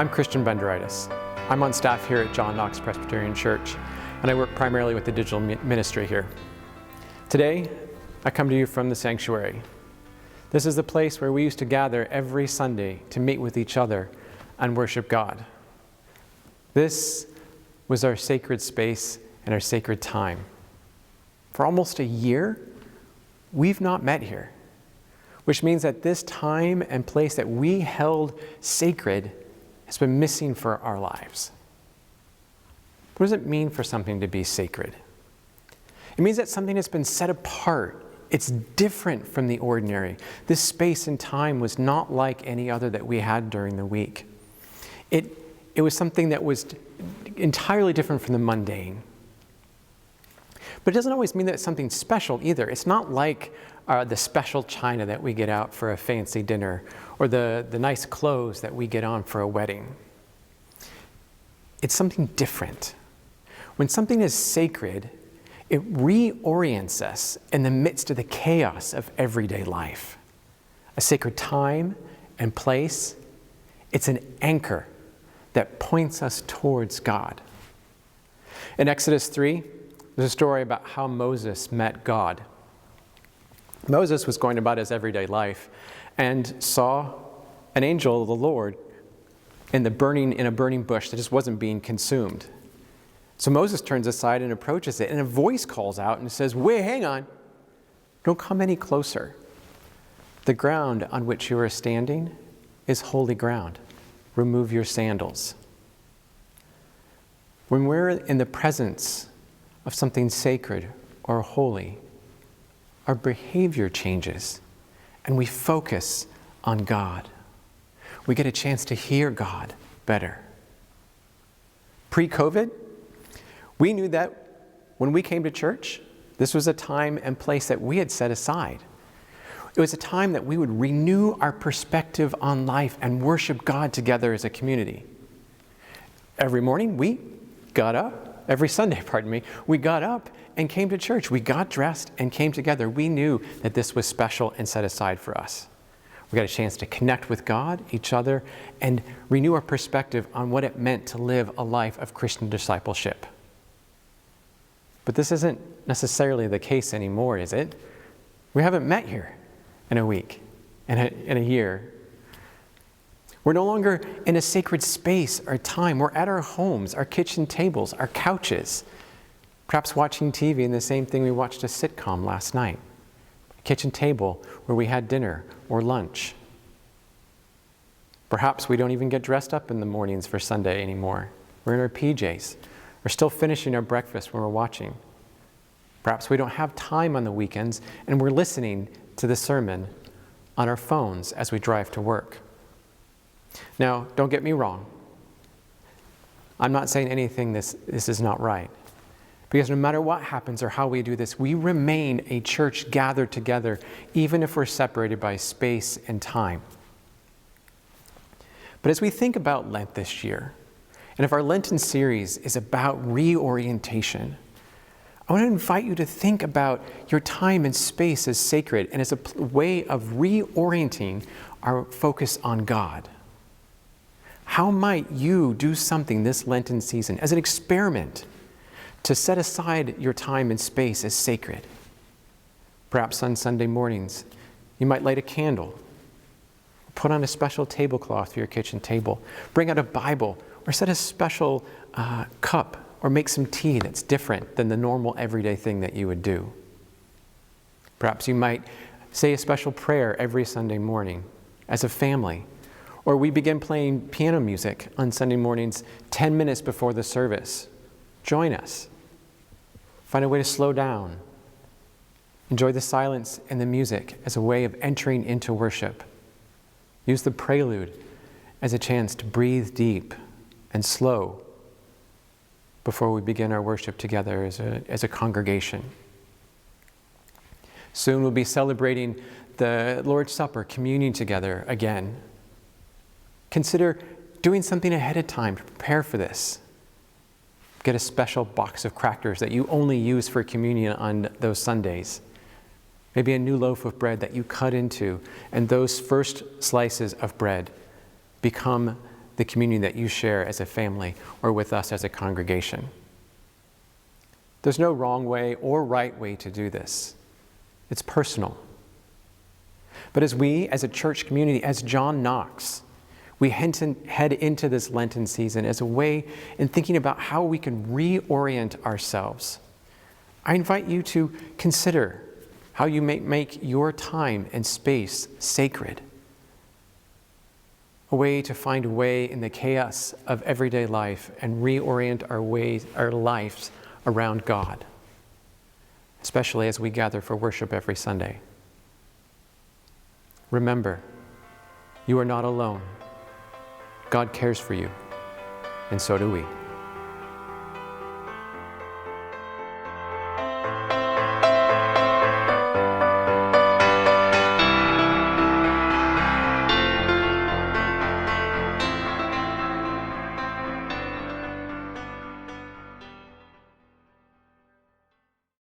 I'm Christian Benderitis. I'm on staff here at Knox Presbyterian Church, and I work primarily with the digital ministry here. Today, I come to you from the sanctuary. This is the place where we used to gather every Sunday to meet with each other and worship God. This was our sacred space and our sacred time. For almost a year, we've not met here, which means that this time and place that we held sacred has been missing for our lives. What does it mean for something to be sacred? It means that something has been set apart. It's different from the ordinary. This space and time was not like any other that we had during the week. It was something that was entirely different from the mundane. But it doesn't always mean that it's something special either. It's not like the special china that we get out for a fancy dinner or the nice clothes that we get on for a wedding. It's something different. When something is sacred, it reorients us in the midst of the chaos of everyday life. A sacred time and place, it's an anchor that points us towards God. In Exodus 3, there's a story about how Moses met God. Moses was going about his everyday life and saw an angel of the Lord in a burning bush that just wasn't being consumed. So Moses turns aside and approaches it, and a voice calls out and says, "Wait, hang on. Don't come any closer. The ground on which you are standing is holy ground. Remove your sandals." When we're in the presence of something sacred or holy, our behavior changes and we focus on God. We get a chance to hear God better. Pre-COVID, we knew that when we came to church, this was a time and place that we had set aside. It was a time that we would renew our perspective on life and worship God together as a community. Every morning we got up, every Sunday, we got up and came to church. We got dressed and came together. We knew that this was special and set aside for us. We got a chance to connect with God, each other, and renew our perspective on what it meant to live a life of Christian discipleship. But this isn't necessarily the case anymore, is it? We haven't met here in a week, in a year. We're no longer in a sacred space or time. We're at our homes, our kitchen tables, our couches, perhaps watching TV and the same thing we watched a sitcom last night. A kitchen table where we had dinner or lunch. Perhaps we don't even get dressed up in the mornings for Sunday anymore. We're in our PJs. We're still finishing our breakfast when we're watching. Perhaps we don't have time on the weekends and we're listening to the sermon on our phones as we drive to work. Now, don't get me wrong. I'm not saying anything this is not right. Because no matter what happens or how we do this, we remain a church gathered together, even if we're separated by space and time. But as we think about Lent this year, and if our Lenten series is about reorientation, I want to invite you to think about your time and space as sacred and as a way of reorienting our focus on God. How might you do something this Lenten season as an experiment to set aside your time and space as sacred? Perhaps on Sunday mornings, you might light a candle, put on a special tablecloth for your kitchen table, bring out a Bible, or set a special cup, or make some tea that's different than the normal everyday thing that you would do. Perhaps you might say a special prayer every Sunday morning as a family, or we begin playing piano music on Sunday mornings 10 minutes before the service. Join us. Find a way to slow down. Enjoy the silence and the music as a way of entering into worship. Use the prelude as a chance to breathe deep and slow before we begin our worship together as a congregation. Soon we'll be celebrating the Lord's Supper, communion together again. Consider doing something ahead of time to prepare for this. Get a special box of crackers that you only use for communion on those Sundays. Maybe a new loaf of bread that you cut into, and those first slices of bread become the communion that you share as a family or with us as a congregation. There's no wrong way or right way to do this. It's personal. But as we, as a church community, as John Knox, we head into this Lenten season as a way in thinking about how we can reorient ourselves. I invite you to consider how you may make your time and space sacred. A way to find a way in the chaos of everyday life and reorient our lives around God, especially as we gather for worship every Sunday. Remember, you are not alone. God cares for you, and so do we.